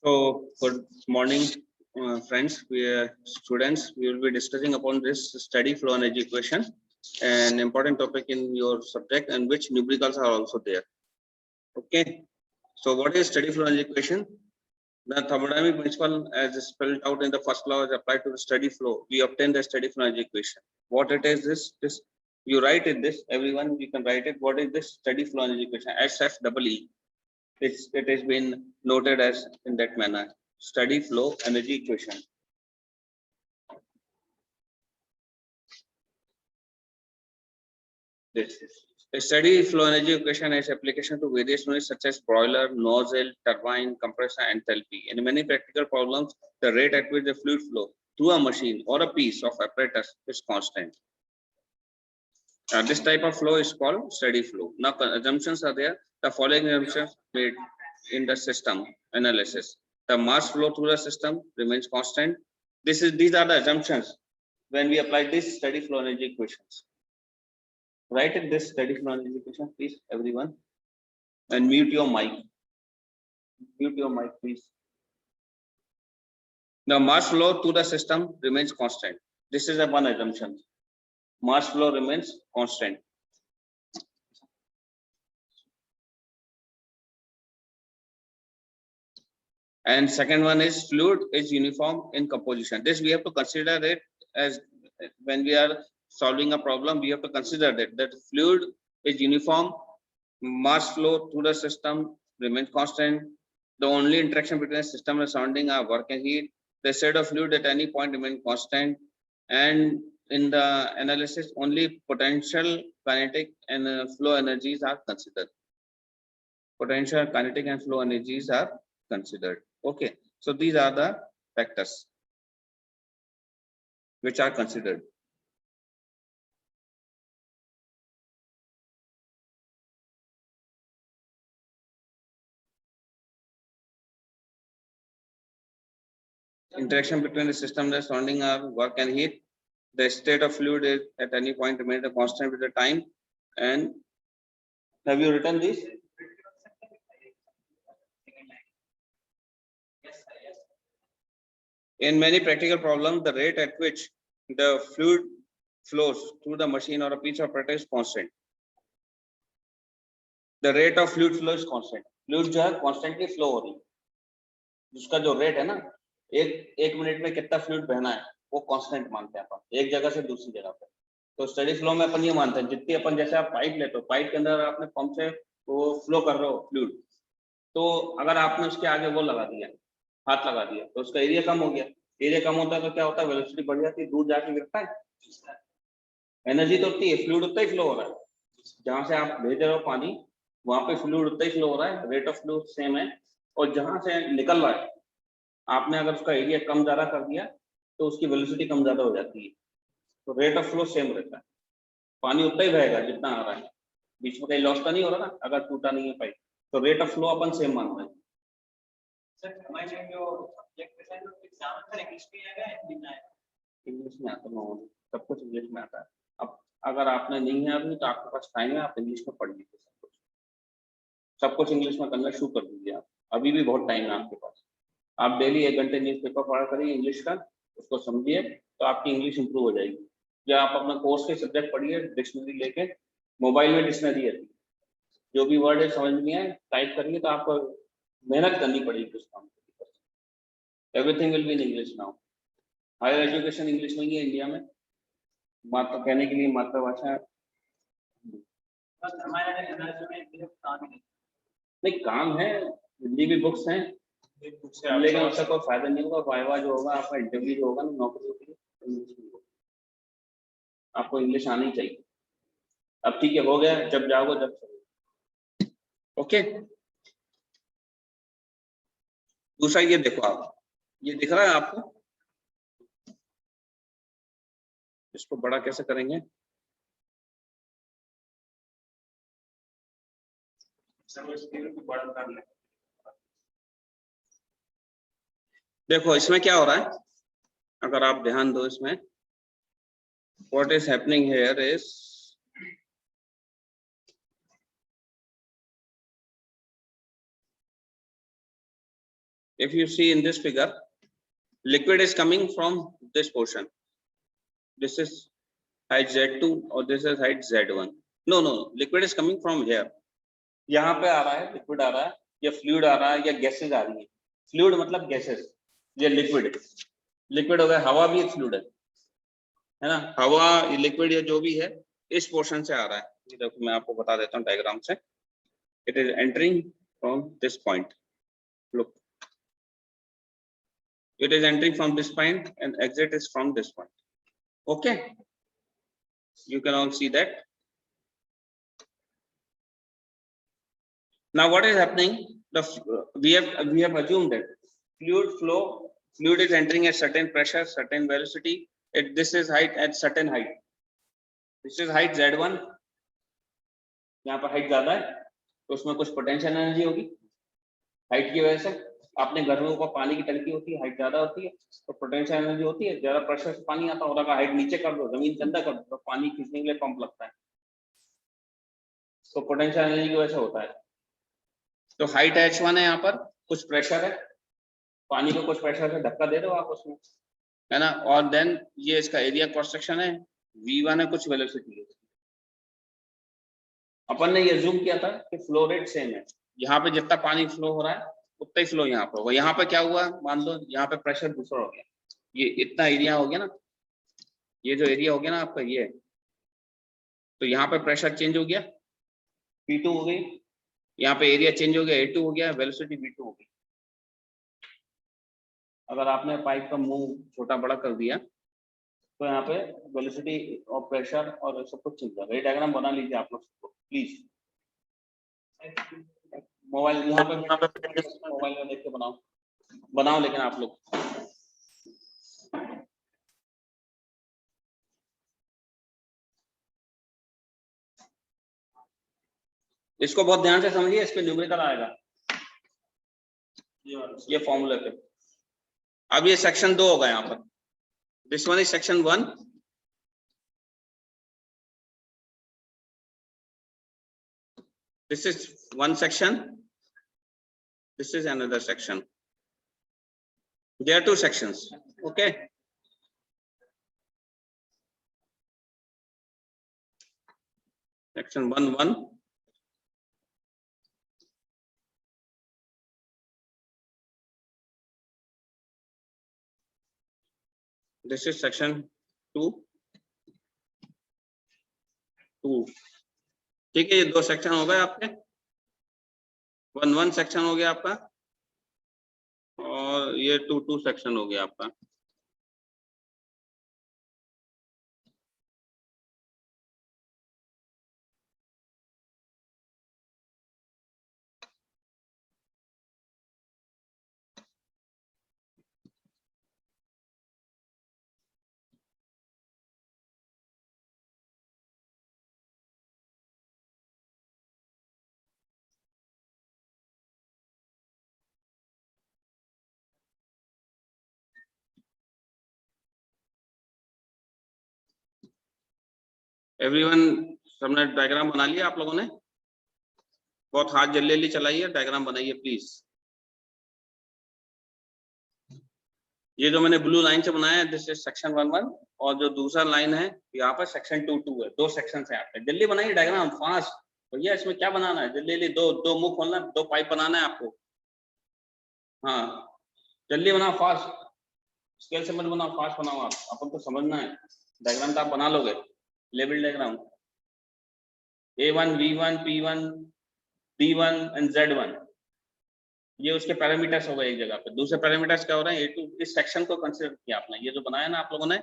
So, good morning, friends. We are students. We will be discussing upon this steady flow energy equation, an important topic in your subject, and which numericals are also there. Okay. So, what is steady flow energy equation? The thermodynamic principle, as spelled out in the first law, is applied to the steady flow. We obtain the steady flow energy equation. What it is? This you write it. This everyone you can write it. What is this steady flow energy equation? SFEE. It has been noted as in that manner. Steady flow energy equation. This a steady flow energy equation has application to various units such as boiler, nozzle, turbine, compressor, and enthalpy. In many practical problems, the rate at which the fluid flow through a machine or a piece of apparatus is constant. This type of flow is called steady flow. Now, assumptions are there. The following assumptions made in the system analysis. The mass flow through the system remains constant. These are the assumptions when we apply this steady flow energy equations. Write in this steady flow energy equation, please, everyone, and mute your mic. Mute your mic, please. The mass flow to the system remains constant. This is a one assumption. Mass flow remains constant. And second one is fluid is uniform in composition. This we have to consider it as when we are solving a problem, we have to consider that fluid is uniform, mass flow through the system remains constant. The only interaction between the system and surrounding are work and heat. The state of fluid at any point remains constant, and in the analysis only potential, kinetic, and flow energies are considered. Potential, kinetic, and flow energies are considered. Okay, so these are the factors which are considered. Interaction between the system and the surrounding are work and heat. The state of fluid is at any point remains constant with the time. And have you written this? In many practical problems, the rate at which the fluid flows through the machine or a piece of apparatus is constant. The rate of fluid flow is constant. Fluid जो है constantly flow हो रही है. जिसका जो rate है ना, एक मिनट में कितना फ्लूइड बहना है वो कांस्टेंट मानते हैं अपन, एक जगह से दूसरी जगह पे. तो स्टेडी फ्लो में अपन ये मानते हैं जितनी अपन, जैसे आप पाइप लेते हो, पाइप के अंदर आपने पंप से वो फ्लो कर रहे हो फ्लूइड, तो अगर आपने उसके आगे वो लगा दिया, हाथ लगा दिया, तो उसका एरिया कम हो गया. एरिया कम होता है तो क्या होता है, वेलोसिटी बढ़ जाती है, दूर जाके गिरता है. एनर्जी तो उतनी है, फ्लूइड उतना ही फ्लो हो रहा है. जहां से आप भेज रहे हो पानी, वहां पे फ्लूइड उतना ही फ्लो हो रहा है, रेट ऑफ फ्लो सेम है. और जहां से निकल रहा है, आपने अगर उसका एरिया कम ज्यादा कर दिया तो उसकी वेलोसिटी कम ज्यादा हो जाती है, तो रेट ऑफ फ्लो सेम रहता है. पानी उतना ही बहेगा जितना आ रहा है, बीच में कहीं लॉस तो नहीं हो रहा ना, अगर टूटा नहीं है पाइप, तो rate of flow upon same मान रहे हैं. इंग्लिश में आता है, सब कुछ इंग्लिश में आता है. अब अगर आपने नहीं है अभी तो आपके पास टाइम है, आप इंग्लिश में पढ़ लीजिए. सब कुछ इंग्लिश में करना शुरू कर दीजिए. आप अभी भी बहुत टाइम है आपके पास. आप डेली 1 घंटे न्यूज़पेपर पढ़ा करिए इंग्लिश का, उसको समझिए तो आपकी इंग्लिश इंप्रूव हो जाएगी. या आप अपना कोर्स के सब्जेक्ट पढ़िए, डिक्शनरी लेके, मोबाइल में डिक्शनरी है, जो भी वर्ड है समझ नहीं आए टाइप करिए, तो आपको मेहनत करनी पड़ेगी उस काम के. Everything will be in English now. Higher education English में ही है इंडिया में, मात्र कहने के लिए मातृभाषा है. नहीं, काम है, हिंदी भी बुक्स हैं, लेकिन उससे कोई फायदा नहीं होगा. वाइवा जो होगा, आपका इंटरव्यू जो होगा ना नौकरी के लिए, इंग्लिश में होगा. आपको इंग्लिश आनी चाहिए. अब ठीक है, हो गया, जब जाओगे जब चलो. ओके, दूसरा ये देखो, आप ये दिख रहा है आपको, इसको बड़ा कैसे करेंगे? देखो इसमें क्या हो रहा है, अगर आप ध्यान दो इसमें, what is happening here is if you see in this figure, liquid is coming from this portion. This is height Z2 or this is height Z1. No, liquid is coming from here. यहाँ पे आ रहा है liquid आ रहा है या fluid आ रहा है या गैसेस आ रही है. फ्लूइड मतलब गैसेस, ये लिक्विड. लिक्विड हो गया, हवा भी एक फ्लूइड है ना. हवा लिक्विड या जो भी है इस पोर्शन से आ रहा है. ये देखो मैं आपको बता देता हूँ डायग्राम से. It is entering from this point. Look, it is entering from this point and exit is from this point. Okay, you can all see that. Now what is happening, we have assumed that fluid is entering at certain pressure, certain velocity. This is height at certain height. This is height Z1. यहाँ पर height ज्यादा है तो उसमें कुछ potential energy होगी height की वजह से. अपने घर में ऊपर पानी की टंकी होती है, हाइट ज्यादा होती है तो पोटेंशियल एनर्जी होती है. ज्यादा प्रेशर से पानी आता होगा, अगर हाइट नीचे कर दो, जमीन के अंदर कर दो, तो पानी खींचने के लिए पंप लगता है, तो पोटेंशियल एनर्जी की वजह से होता है. तो हाइट h1 है, यहाँ पर कुछ प्रेशर है, पानी को कुछ प्रेशर से धक्का दे दो आप उसमें, है ना. और देन ये इसका एरिया क्रॉस सेक्शन है, v1 है, कुछ वेलोसिटी है. अपन ने ये जूम किया था कि फ्लो रेट सेम है. यहाँ पे जितना पानी फ्लो हो रहा है उतना ही फ्लो यहाँ पे होगा. यहाँ पे क्या हुआ, मान लो यहाँ पे प्रेशर दूसरा हो गया, ये इतना एरिया हो गया ना, ये जो एरिया हो गया ना आपका ये, तो यहाँ पे प्रेशर चेंज हो गया, P2 हो गई. यहाँ पे एरिया चेंज हो गया, A2 हो गया, वेलोसिटी V2 हो गई. अगर आपने पाइप का मुंह छोटा बड़ा कर दिया तो यहाँ पे वेलोसिटी और प्रेशर और सब कुछ चेंज होगा. ये डायग्राम बना लीजिए आप लोग प्लीज. मोबाइल यहाँ पे मोबाइल में देख के बनाओ लेकिन आप लोग इसको बहुत ध्यान से समझिए. इस पे न्यूमेरिकल आएगा ये फॉर्मूले पे. अब ये सेक्शन 2 होगा यहाँ पर. This one is section 1. This is one section. This is another section. There are two sections. Okay. Section 1. This is section 2. ठीक है, ये 2 सेक्शन हो गए आपके. 1 सेक्शन हो गया आपका और ये 2 सेक्शन हो गया आपका. एवरीवन, सबने डायग्राम बना लिया आप लोगों ने? बहुत हाथ जल्दी चलाइए, डायग्राम बनाइए प्लीज. ये जो मैंने ब्लू लाइन से बनाया है दिस इज सेक्शन 1 और जो दूसरा लाइन है यहाँ पर सेक्शन 2 है. 2 सेक्शन है आपके. जल्दी बनाइए डायग्राम फास्ट. भैया इसमें क्या बनाना है, जल्दी 2 मुंह खोलना, 2 पाइप बनाना है आपको. हाँ जल्दी बनाओ, फास्ट. स्केल से मत बनाओ, फास्ट बनाओ. आप अपन को समझना है. डायग्राम तो आप बना लोगे, level diagram. A1 V1 P1 D1 and Z1 ये उसके पैरामीटर्स हो गए एक जगह पे. दूसरे पैरामीटर्स क्या हो रहे हैं, A2. इस सेक्शन को कंसीडर किया आपने, ये जो बनाया ना आप लोगों ने.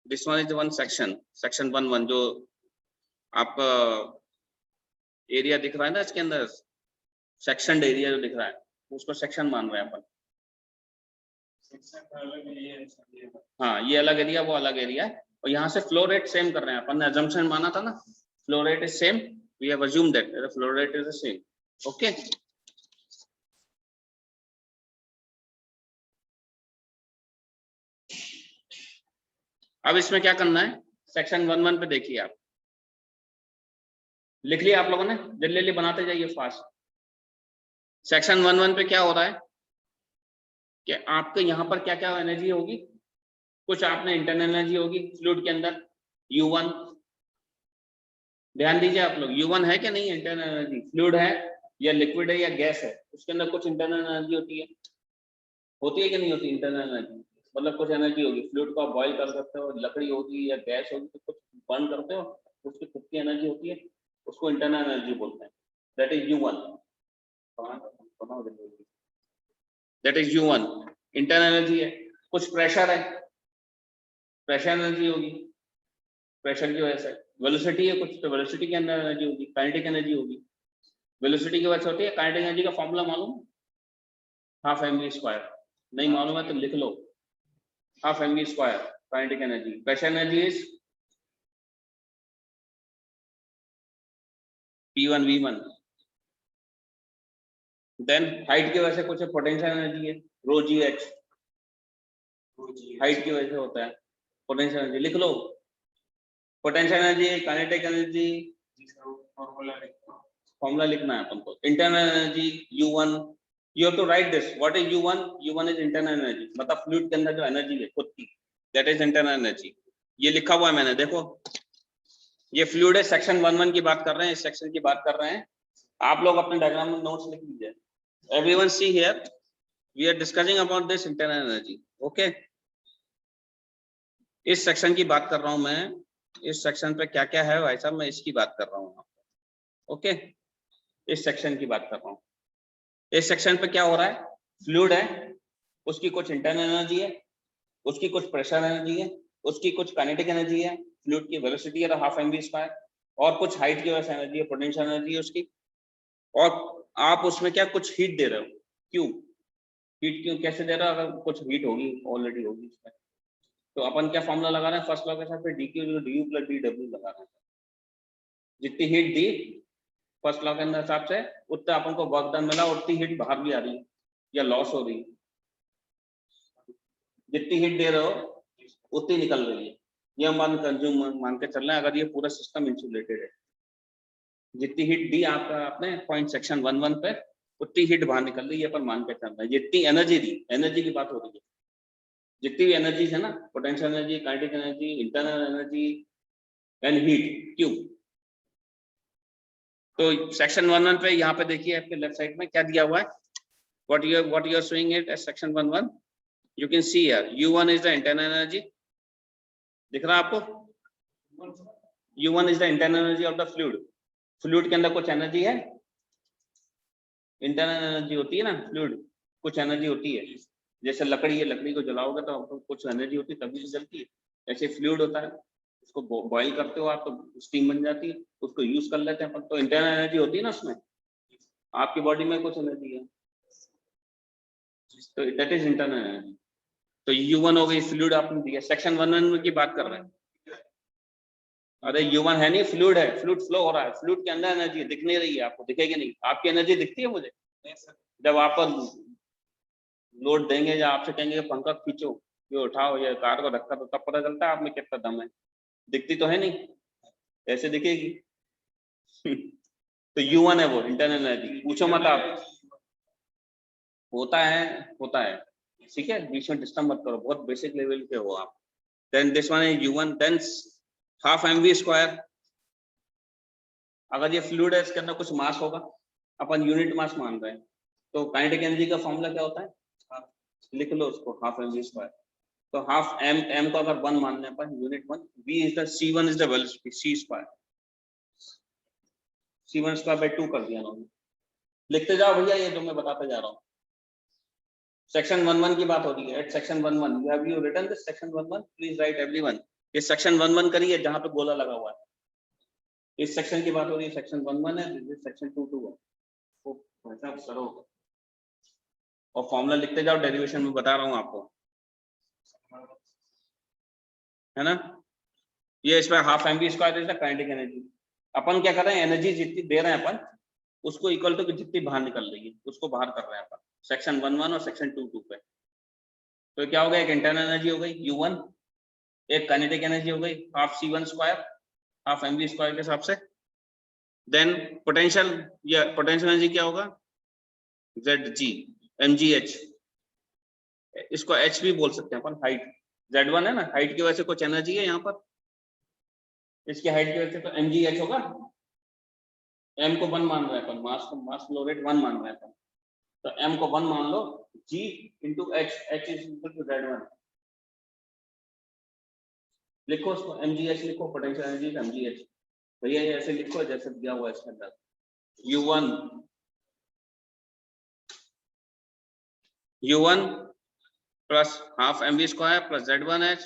दिस वन इज 1 सेक्शन 1 जो आपका एरिया दिख रहा है ना इसके अंदर, सेक्शन एरिया जो दिख रहा है उसको सेक्शन मान रहे हैं अपन. हाँ ये अलग एरिया, वो अलग एरिया है. और यहाँ से फ्लो रेट सेम कर रहे हैं अपन ने. अजम्पशन माना था ना, flow rate is same. We have assumed that the flow rate is the same. Okay. अब इसमें क्या करना है, सेक्शन 1 पे देखिए आप. लिख लिया आप लोगों ने? जल्दी बनाते जाइए फास्ट. सेक्शन 1 पे क्या हो रहा है, कि आपके यहाँ पर क्या क्या एनर्जी होगी, कुछ आपने इंटरनल एनर्जी होगी फ्लूइड के अंदर U1, ध्यान दीजिए आप लोग, U1 है क्या नहीं इंटरनल एनर्जी, फ्लूइड है या लिक्विड है या गैस है, उसके अंदर कुछ इंटरनल एनर्जी होती है कि नहीं होती इंटरनल एनर्जी, मतलब कुछ एनर्जी होगी, फ्लूइड को आप बॉयल कर सकते हो, लकड़ी होगी या गैस होगी तो कुछ बर्न करते हो, उसकी खुद की एनर्जी होती है, उसको इंटरनल एनर्जी बोलते हैं, that is U1, that is U1 internal energy है। कुछ प्रेशर है, प्रेशर एनर्जी होगी, प्रेशर की वजह से, वेलोसिटी है कुछ, तो वेलोसिटी के अंदर एनर्जी होगी, काइनेटिक एनर्जी होगी, वेलोसिटी की वजह से होती है। काइनेटिक एनर्जी का फॉर्मूला मालूम, हाफ mv², नहीं मालूम है तो लिख लो, half mv² kinetic energy. Pressure energy is P1 V1, then height की वजह से कुछ पोटेंशियल एनर्जी है ρgh, हाइट की वजह से होता है पोटेंशियल एनर्जी, लिख लो, potential energy, kinetic energy, formula लिखना है अपन को। Internal energy U1, you have to write this, what is U1, U1 is internal energy, मतलब फ्लूइड के अंदर जो एनर्जी है खुद की, दैट इज इंटरनल एनर्जी। ये लिखा हुआ है मैंने, देखो ये फ्लूइड है, सेक्शन 1 की बात कर रहे हैं, इस सेक्शन की बात कर रहे हैं, आप लोग अपने डायग्राम में नोट्स लिख लीजिए। Everyone see here, we are discussing about this internal energy, okay. इस सेक्शन की बात कर रहा हूं मैं, इस सेक्शन पे क्या क्या है भाई साहब, मैं इसकी बात कर रहा हूँ, ओके, इस सेक्शन की बात कर रहा हूँ। इस सेक्शन पे क्या हो रहा है, फ्लूइड है, उसकी कुछ इंटरनल एनर्जी है, उसकी कुछ प्रेशर एनर्जी है, उसकी कुछ काइनेटिक एनर्जी है, फ्लूइड की वेलोसिटी है हाफ mv², और कुछ हाइट की वजह से एनर्जी है, पोटेंशियल एनर्जी है उसकी, और आप उसमें क्या कुछ हीट दे रहे हो, क्यों हीट, क्यों कैसे दे रहे हो, अगर कुछ हीट होगी ऑलरेडी होगी उसमें, तो अपन क्या फॉर्मूला लगा रहे हैं फर्स्ट लॉ के साथ, फिर dq du + dw लगा रहे हैं, जितनी हीट दी फर्स्ट लॉ के अंदर हिसाब से उतना अपन को वर्क डन मिला, उतनी हीट बाहर भी आ रही है या लॉस हो रही है, जितनी हीट दे रहे हो उतनी निकल रही है, ये मान कंज्यूम मान के चल रहे हैं, अगर ये पूरा सिस्टम इंसुलेटेड है, जितनी हीट दी आपने पॉइंट सेक्शन 1 पे उतनी हीट बाहर निकल रही है, पर मान के चल रहे हैं, जितनी एनर्जी दी, एनर्जी की बात हो रही है, जितनी भी एनर्जी है ना, potential energy, kinetic energy, internal energy and heat, क्यों, तो सेक्शन 1 पे यहाँ पे देखिए आपके लेफ्ट साइड में क्या दिया हुआ है, what you are showing it as section 1 you can see here U1 is the internal energy, दिख रहा है आपको, U1 is the internal energy of the fluid, fluid के अंदर कुछ एनर्जी है, इंटरनल एनर्जी होती है ना, फ्लूइड कुछ एनर्जी होती है, जैसे लकड़ी है, लकड़ी को जलाओगे तो आपको कुछ एनर्जी होती है तभी जलती है, ऐसे फ्लूइड होता है, उसको बॉईल करते हो आप तो स्टीम बन जाती है, उसको यूज कर लेते हैं अपन, तो इंटरनल एनर्जी होती है ना उसमें, आपकी बॉडी में कुछ एनर्जी है, तो दैट इज इंटरनल एनर्जी। तो U1 हो गई, फ्लूइड आपने दिया, सेक्शन 1 की बात कर रहे हैं, अरे U1 है नहीं, फ्लूइड है, फ्लूइड फ्लो हो रहा है, फ्लूइड के अंदर एनर्जी दिख नहीं रही है आपको, दिखेगी नहीं, आपकी एनर्जी दिखती है मुझे, जब आप लोड देंगे या आपसे कहेंगे पंखा खींचो, ये उठाओ, ये कार को धक्का, तो तब पता चलता है आप में कितना दम है, दिखती तो है नहीं, ऐसे दिखेगी तो U1 है वो इंटरनल एनर्जी, पूछो मत आप, होता है, ठीक है, बीच में डिस्टर्ब मत करो, बहुत बेसिक लेवल पे हो आप। Then this one is U1, then half mv², अगर ये फ्लूइड है इसके अंदर कुछ मास होगा, अपन यूनिट मास मान रहे हैं, तो काइनेटिक एनर्जी का फॉर्मूला क्या होता है, लिख लो उसको, हाफ mv², तो हाफ m को अगर 1 मानने per unit 1, v is the c1 is the velocity, c², c1²/2 कर दिया उन्होंने, लिखते जाओ भैया, ये जो मैं बताते जा रहा हूँ, सेक्शन 1 की बात हो रही है, at section 1 you have you written this section 1 please write everyone, ये सेक्शन 1 करिए जहां पे गोला लगा हुआ है, इस सेक्शन की बात हो रही है, सेक्शन 1 है, दिस सेक्शन 2 है, तो वैसा करो और फॉर्मूला लिखते जाओ, डेरिवेशन में बता रहा हूँ आपको, है ना, ये इसमें half mv² is the kinetic energy, अपन क्या कर रहे हैं, एनर्जी जितनी दे रहे हैं अपन उसको इक्वल टू जितनी बाहर निकल रही है उसको बाहर कर रहे हैं अपन, सेक्शन 1 और सेक्शन 2 पे, तो क्या हो गया, एक इंटरनल एनर्जी हो गई U1, एक काइनेटिक एनर्जी हो गई हाफ c1², हाफ mv² के हिसाब से, देन पोटेंशियल, या पोटेंशियल एनर्जी क्या होगा, Zg mgh, इसको एच भी बोल सकते हैं अपन, हाइट z1 है ना, हाइट की वजह से कुछ एनर्जी है यहाँ पर, इसकी हाइट की वजह से तो mgh होगा। m को 1 मान रहे हैं अपन, मास को, मास फ्लो रेट 1 मान रहे हैं अपन, तो m को 1 मान लो, g into h, h is equal to z1। लिखो उसको mgh लिखो, पोटेंशियल एनर्जी का mgh, भैया ये ऐसे लिखो जैसे दिया हुआ है इसके अंदर, u1 plus half mv square plus z1h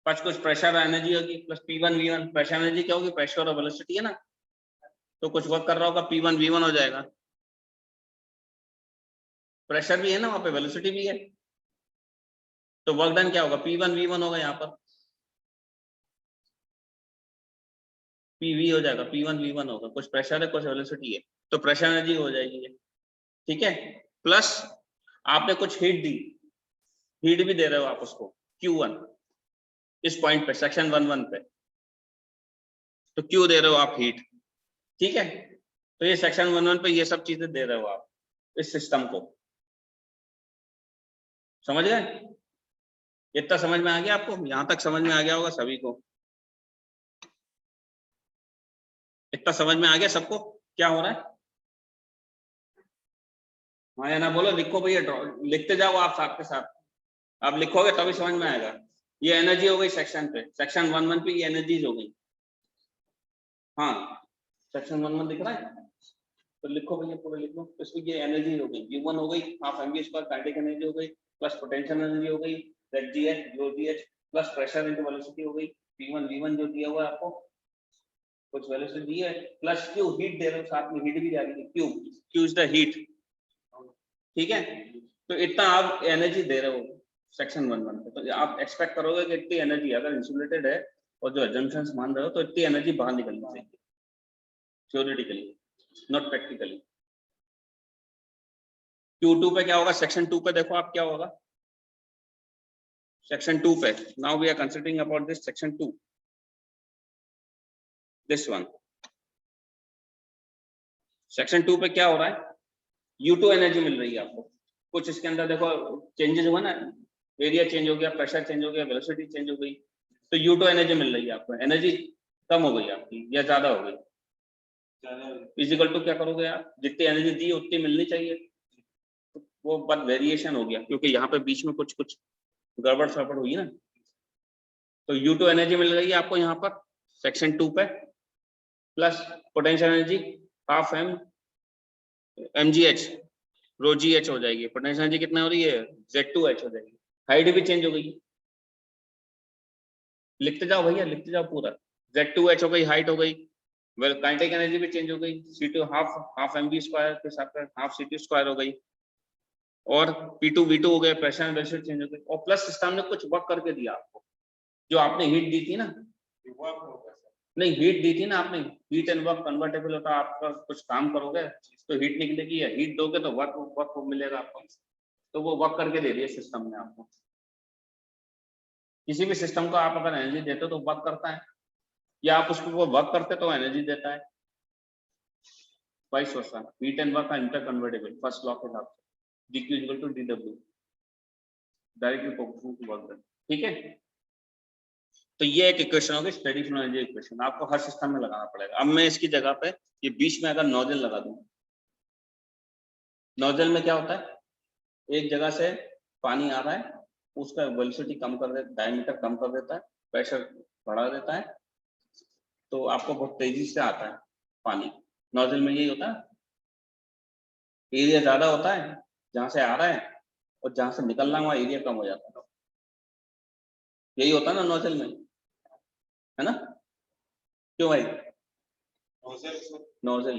plus कुछ प्रेशर एनर्जी होगी plus p1 v1। Pressure energy क्या होगी, प्रेशर और वेलोसिटी है ना, तो कुछ वर्क कर रहा होगा, p1 v1 हो जाएगा, प्रेशर भी है ना वहां पे, वेलोसिटी भी है, तो वर्क डन क्या होगा, p1 v1 होगा, यहाँ पर pv हो जाएगा, p1 v1 होगा, कुछ प्रेशर है कुछ वेलोसिटी है, तो प्रेशर एनर्जी हो जाएगी ये, ठीक है। प्लस आपने कुछ हीट दी, हीट भी दे रहे हो आप उसको q1 इस पॉइंट पे, सेक्शन 11 पे, तो q दे रहे हो आप हीट, ठीक है। तो ये सेक्शन 11 पे ये सब चीजें दे रहे हो आप इस सिस्टम को, समझ गए, इतना समझ में आ गया आपको, यहां तक समझ में आ गया होगा सभी को, इतना समझ में आ गया सबको क्या हो रहा है, हाँ या ना बोलो, लिखो भैया, लिखते जाओ आप साथ के साथ, आप लिखोगे तभी समझ में आएगा। ये एनर्जी हो गई सेक्शन पे, सेक्शन 11 पे ये एनर्जीज हो गई, हाँ सेक्शन 11 दिख रहा है, तो लिखो भैया पूरा लिख लो, इसमें ये एनर्जी हो गई, u1 हो गई half mv square, kinetic energy हो गई, प्लस पोटेंशियल एनर्जी हो गई zgh जो gh, plus pressure into velocity हो गई, p1 v1 जो दिया हुआ है आपको, कुछ वेलोसिटी दी है, प्लस q हीट दे रहे हो साथ में, हीट भी जा रही है, q इज द हीट, ठीक है। तो इतना आप एनर्जी दे रहे हो सेक्शन 11 पे, तो आप एक्सपेक्ट करोगे कि इतनी एनर्जी अगर इंसुलेटेड है और जो एजम्पशंस मान रहे हो, तो इतनी एनर्जी बाहर निकलनी चाहिए, थ्योरेटिकली नॉट प्रैक्टिकली। Q2 पे क्या होगा, सेक्शन 2 पे देखो आप क्या होगा, सेक्शन 2 पे, now we are considering about this section 2, this one, section 2 पे क्या हो रहा है, U2 एनर्जी मिल रही है आपको, कुछ इसके अंदर देखो चेंजेस हुआ ना, एरिया चेंज हो गया, प्रेशर चेंज हो गया, वेलोसिटी चेंज हो गई, तो U2 एनर्जी मिल रही है आपको, एनर्जी कम हो गई आपकी या ज्यादा हो गई, इजिकल टू क्या करोगे आप, जितनी एनर्जी दी उतनी मिलनी चाहिए, तो वो बस वेरिएशन हो गया, क्योंकि यहाँ पे बीच में कुछ कुछ गड़बड़ सड़बड़ हुई ना, तो U2 एनर्जी मिल रही है आपको यहाँ पर सेक्शन 2 पे, plus potential energy half mgh रो gh हो जाएगी, पोटेंशियल एनर्जी कितना हो रही है, z2h हो जाएगी, हाइट भी चेंज हो गई, लिखते जाओ भैया लिखते जाओ पूरा, z2h हो गई, हाइट हो गई, वेल काइनेटिक एनर्जी भी चेंज हो गई, c2 हाफ mv स्क्वायर के साथ हाफ c2 स्क्वायर हो गई, और p2 v2 हो गया, प्रेशर एंड वेलोसिटी चेंज हो गई, और प्लस सिस्टम ने कुछ वर्क करके दिया आपको, जो आपने हीट दी थी ना, नहीं हीट दी थी ना आपने, हीट एंड वर्क कन्वर्टेबल होता है, आपका कुछ काम करोगे तो हीट निकलेगी, या हीट दोगे तो वर्क वर्क मिलेगा आपको, तो वो वर्क करके दे दिया सिस्टम ने आपको। किसी भी सिस्टम को आप अगर एनर्जी देते हो तो वर्क करता है, या आप उसको वर्क करते तो एनर्जी देता है, vice versa, heat and work are interconvertible, first law के हिसाब से dq equal to dw, directly proportional to work done, ठीक है। तो ये एक इक्वेशन होगी स्टेडी फ्लो एनर्जी इक्वेशन, आपको हर सिस्टम में लगाना पड़ेगा। अब मैं इसकी जगह पे ये बीच में अगर नोजल लगा दूं, नोजल में क्या होता है, एक जगह से पानी आ रहा है, उसका वेलोसिटी कम कर देता, डायमीटर कम कर देता है, प्रेशर बढ़ा देता है, तो आपको बहुत तेजी से आता है पानी, नोजल में यही होता है, एरिया ज्यादा होता है जहां से आ रहा है, और जहां से निकलना वहां एरिया कम हो जाता है, यही होता है ना नोजल में, है ना, क्यों भाई, नोजल,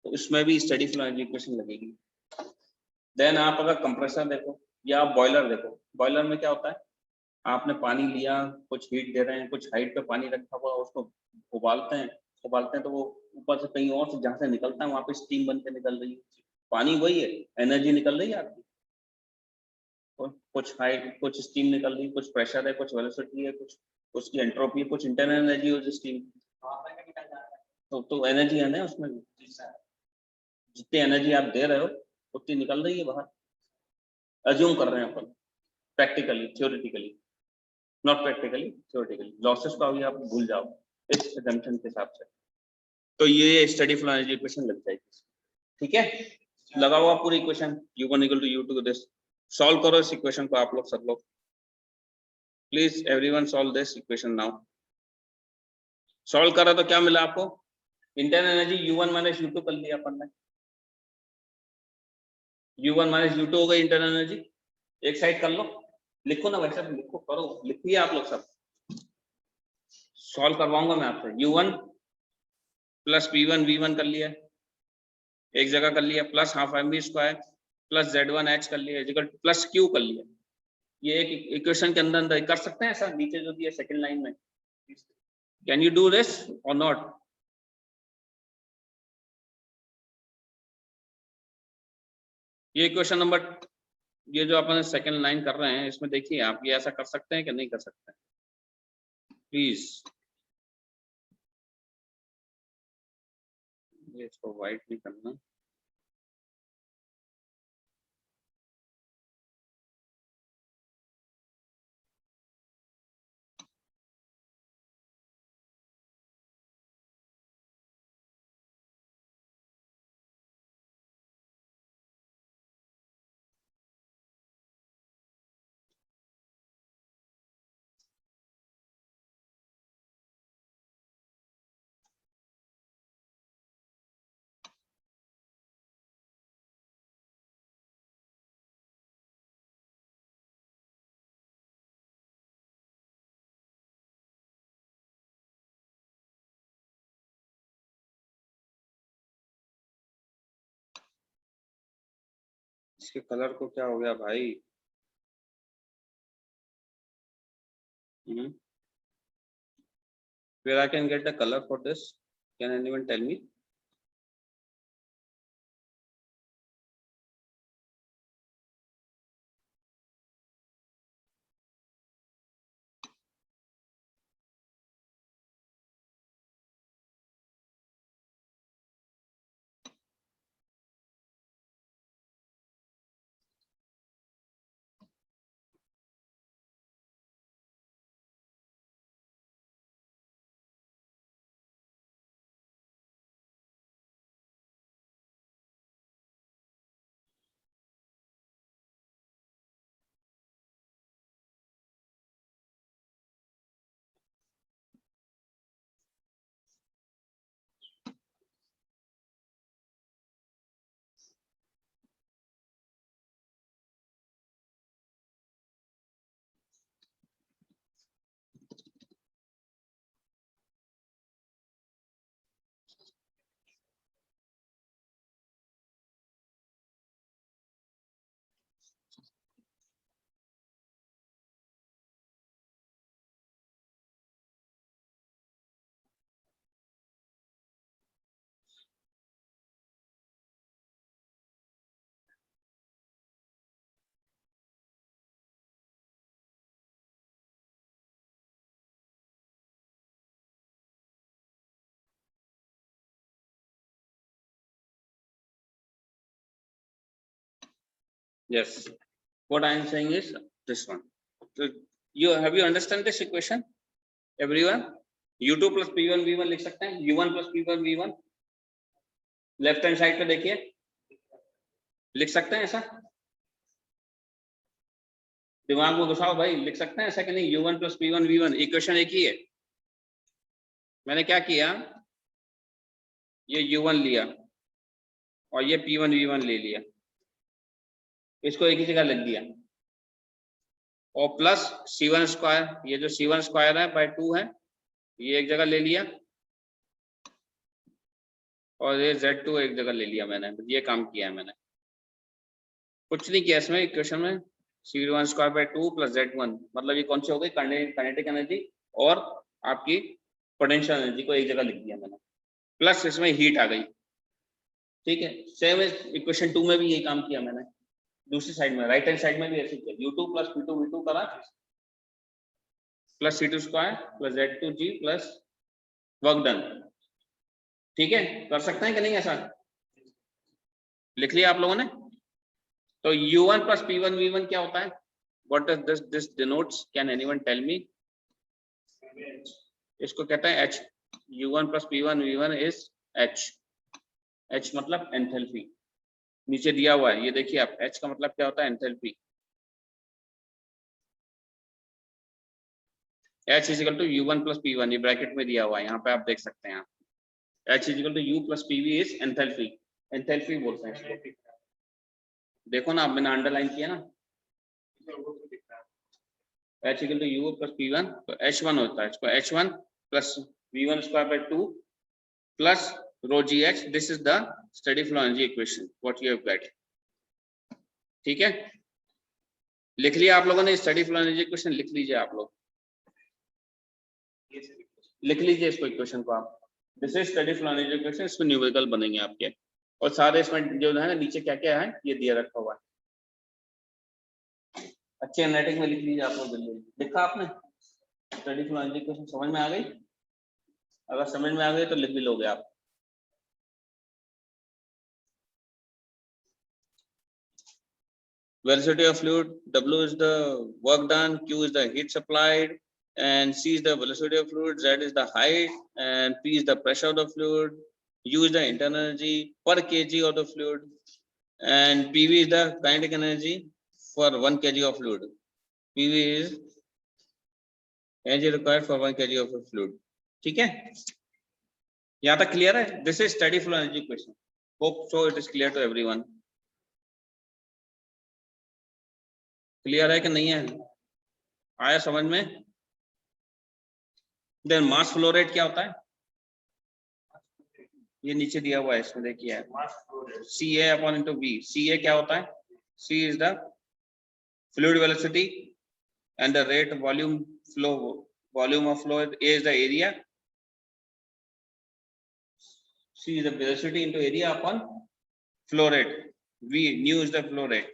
तो इसमें भी स्टेडी फ्लो एनर्जी इक्वेशन लगेगी। देन आप अगर कंप्रेसर देखो या आप बॉयलर देखो, बॉयलर में क्या होता है, आपने पानी लिया, कुछ हीट दे रहे हैं, कुछ हाइट पे पानी रखा हुआ, उसको उबालते हैं, उबालते हैं तो वो ऊपर से कहीं और से जहाँ से निकलता है वहां पे स्टीम बन के निकल रही है, पानी वही है, एनर्जी निकल रही है आपकी, कुछ हाइट कुछ स्टीम निकल रही है, कुछ प्रेशर है, कुछ वेलोसिटी है, कुछ उसकी एंट्रोपी है, कुछ इंटरनल एनर्जी हो स्टीम, तो एनर्जी है ना उसमें, जितनी एनर्जी आप दे रहे हो उतनी निकल रही है बाहर, अज्यूम कर रहे हैं अपन, practically theoretically, not practically theoretically. Losses को अभी आप भूल जाओ इस एजम्पशन के हिसाब से। तो ये स्टडी फ्लो एनर्जी इक्वेशन लग जाएगी, ठीक है। लगा हुआ पूरी equation u1 equal to u2 this. Solve करो इस इक्वेशन को आप लोग सब लोग, please everyone solve this equation now. Solve करा तो क्या मिला आपको, internal energy u1 minus u2 कर लिया अपन ने, u1 माइनस u2 हो गई इंटरनल एनर्जी। एक साइड कर लो, लिखो ना वैसे, लिखो करो, लिखिए आप लोग सब, सॉल्व करवाऊंगा मैं आपसे। u1 प्लस p1 v1 कर लिया, एक जगह कर लिया, plus half mv square plus z1h कर लिया इक्वल प्लस q कर लिया। ये एक इक्वेशन के अंदर अंदर कर सकते हैं ऐसा, नीचे जो दिया सेकंड लाइन में। कैन यू डू दिस और नॉट? ये क्वेश्चन नंबर, ये जो अपन सेकंड लाइन कर रहे हैं इसमें देखिए आप, ये ऐसा कर सकते हैं कि नहीं कर सकते? प्लीज ये इसको वाइट नहीं करना। इसके कलर को क्या हो गया भाई? Where I can get the color for this? Can anyone tell me? Yes. What I am saying is this one. So you have you understand this equation? Everyone? U2 plus P1 V1 लिख सकते हैं, U1 plus P1 V1। Left hand side पे देखिए, लिख सकते हैं ऐसा? दिमाग में घुसाओ भाई, लिख सकते हैं ऐसा कि नहीं? U1 plus P1 V1 equation एक ही है। मैंने क्या किया, ये U1 लिया और ये P1 V1 ले लिया, इसको एक ही जगह लिख दिया, और प्लस C1 स्क्वायर, ये जो C1 स्क्वायर है बाय 2 है, ये एक जगह ले लिया, और ये Z2 एक जगह ले लिया मैंने। ये काम किया है मैंने, कुछ नहीं किया इसमें इक्वेशन में। C1 square by 2 plus Z1, मतलब ये कौन सी हो गई, काइनेटिक एनर्जी और आपकी पोटेंशियल एनर्जी को एक जगह लिख दिया मैंने, प्लस इसमें हीट आ गई। ठीक है, सेम इक्वेशन 2 में भी यही काम किया मैंने, दूसरी साइड में राइट हैंड साइड में भी ऐसे किया, U2 प्लस P2 V2 करा plus C2 square plus Z2G plus work done. ठीक है, कर सकते हैं कि नहीं ऐसा? लिख लिया आप लोगों ने? तो U1 plus P1 V1 क्या होता है? What does this denotes? Can anyone tell me? इसको कहते हैं H. U1 plus P1 V1 is H. H मतलब एंथैल्पी, नीचे दिया हुआ है ये देखिए आप, H का मतलब क्या होता है? Enthalpy. H is equal to U1 plus P1, ये ब्रैकेट में दिया हुआ है, यहाँ पे आप देख सकते हैं. H is equal to U plus PV is enthalpy. Enthalpy बोलते हैं इसको. देखो ना, मैंने अंडरलाइन किया ना. H equal to U plus P1, तो H1 होता है, इसको H1 plus V1 square by 2 plus rho GH. This is the steady flow energy equation what you have got. ठीक है, लिख लिया आप लोगों ने? स्टडी फ्लो एनर्जी इक्वेशन लिख लीजिए आप लोग, लिख लीजिए इसको, इक्वेशन को आप. This is steady flow energy equation. इसमें न्यूमेरिकल बनेंगे आपके, और सारे इसमें जो है ना नीचे क्या क्या है ये दिया रखा हुआ है. अच्छे एनालिटिक में लिख लीजिए आप लोग. जल्दी लिखा आपने? स्टडी फ्लो एनर्जी इक्वेशन समझ में आ गई? अगर समझ में आ गई तो लिख भी लोगे आप. Velocity of fluid, W is the work done, Q is the heat supplied, and C is the velocity of fluid, Z is the height, and P is the pressure of the fluid, U is the internal energy per kg of the fluid, and PV is the kinetic energy for 1 kg of fluid. PV is energy required for 1 kg of a fluid. ठीक है, यहाँ तक clear है? This is steady flow energy equation. Hope so it is clear to everyone. Clear है कि नहीं है? आया समझ में? देन मास फ्लो रेट क्या होता है? ये नीचे दिया हुआ है, इसमें देखिए CA upon into V. CA क्या होता है? C is the fluid velocity and the rate volume flow, volume of flow. A is the area, C is the velocity into area upon flow rate. V, nu is the flow rate.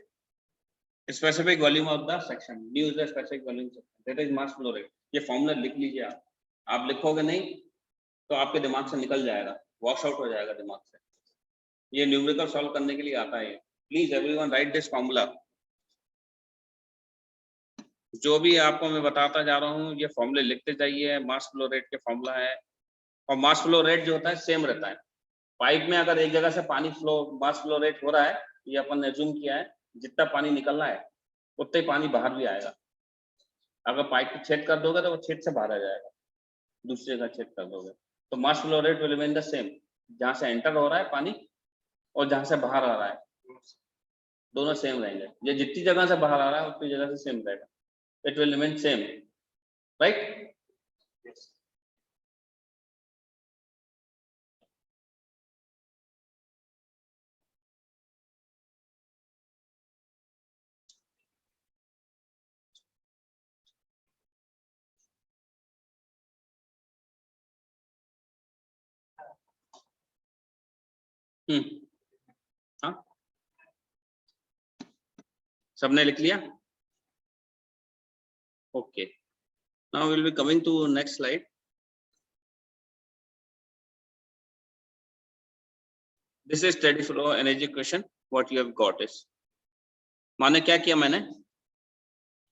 Specific volume of the section, nu is the specific volume section, that is mass flow rate. ये formula लिख लीजिए आप. आप लिखोगे नहीं तो आपके दिमाग से निकल जाएगा, वॉश आउट हो जाएगा दिमाग से. ये न्यूमेरिकल सॉल्व करने के लिए आता है. Please everyone right this formula. जो भी आपको मैं बताता जा रहा हूँ ये फॉर्मूले लिखते जाइए. मास फ्लो रेट के फॉर्मूला है, और मास फ्लो रेट जो होता है सेम रहता है. पाइप में अगर एक जगह से पानी फ्लो, मास फ्लो रेट हो रहा है, ये अपन ने अज्यूम किया है, जितना पानी निकलना है उतना ही पानी बाहर भी आएगा. अगर पाइप को छेद कर दोगे तो वो छेद से बाहर आ जाएगा, दूसरी जगह छेद कर दोगे तो mass flow rate will remain the same. जहां से एंटर हो रहा है पानी और जहां से बाहर आ रहा है दोनों सेम रहेंगे. ये जितनी जगह से बाहर आ रहा है उतनी जगह से सेम रहेगा. It will remain same, right? हाँ, सबने लिख लिया? Okay, now will be coming to next slide. This is steady flow energy equation what you have got is. माने क्या किया मैंने?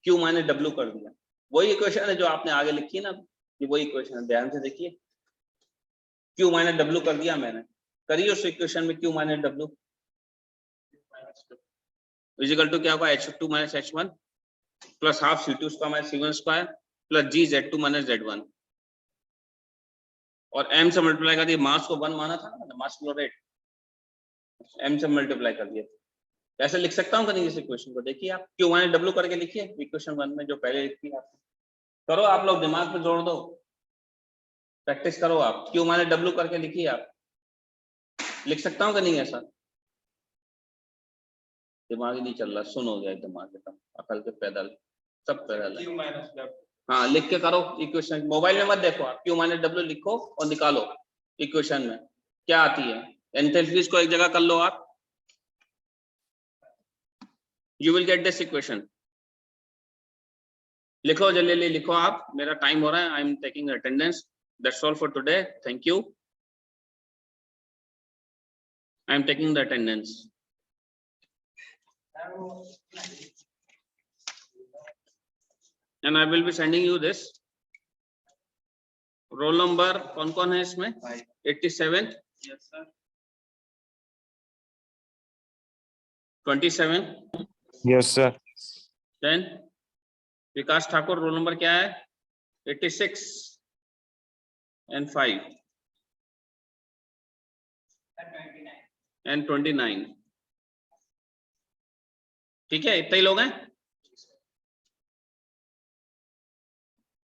Q माइनस W कर दिया. वही इक्वेशन है जो आपने आगे लिखी है ना, ये वही इक्वेशन है, ध्यान से देखिए. Q माइनस W कर दिया मैंने. करिए उस इक्वेशन में Q minus W is equal to क्या होगा? H2 minus H1 plus half C2 square minus C1 square plus G Z2 माइनस Z1, और M से मल्टीप्लाई कर दिया. मास को 1 माना था ना, मास फ्लो रेट, M से मल्टीप्लाई कर दिया. कैसे लिख सकता हूँ कहीं इस इक्वेशन को? देखिए आप Q माइनस W करके लिखिए इक्वेशन 1 में जो पहले लिखी है. करो आप लोग, दिमाग पे जोड़ दो, प्रैक्टिस करो आप. Q माइनस W करके लिखिए आप. लिख सकता हूँ कि नहीं ऐसा? दिमाग ही नहीं चल रहा, सुन हो गया दिमाग एकदम, अकल के पैदल, सब पैदल. हाँ, लिख के करो इक्वेशन. मोबाइल में मत देखो आप. Q माइनस W लिखो और निकालो इक्वेशन में क्या आती है. एंथैल्पीज को एक जगह कर लो आप. You will get this equation. लिखो जल्दी लिखो आप, मेरा टाइम हो रहा है. I am taking attendance. That's all for today. Thank you. I am taking the attendance. And I will be sending you this. Roll number कौन कौन है इसमें? 87, Yes, sir. 27, Yes, sir. then विकास ठाकुर रोल नंबर क्या है? 86 and 5 and 29. ठीक है, इतने ही लोग हैं.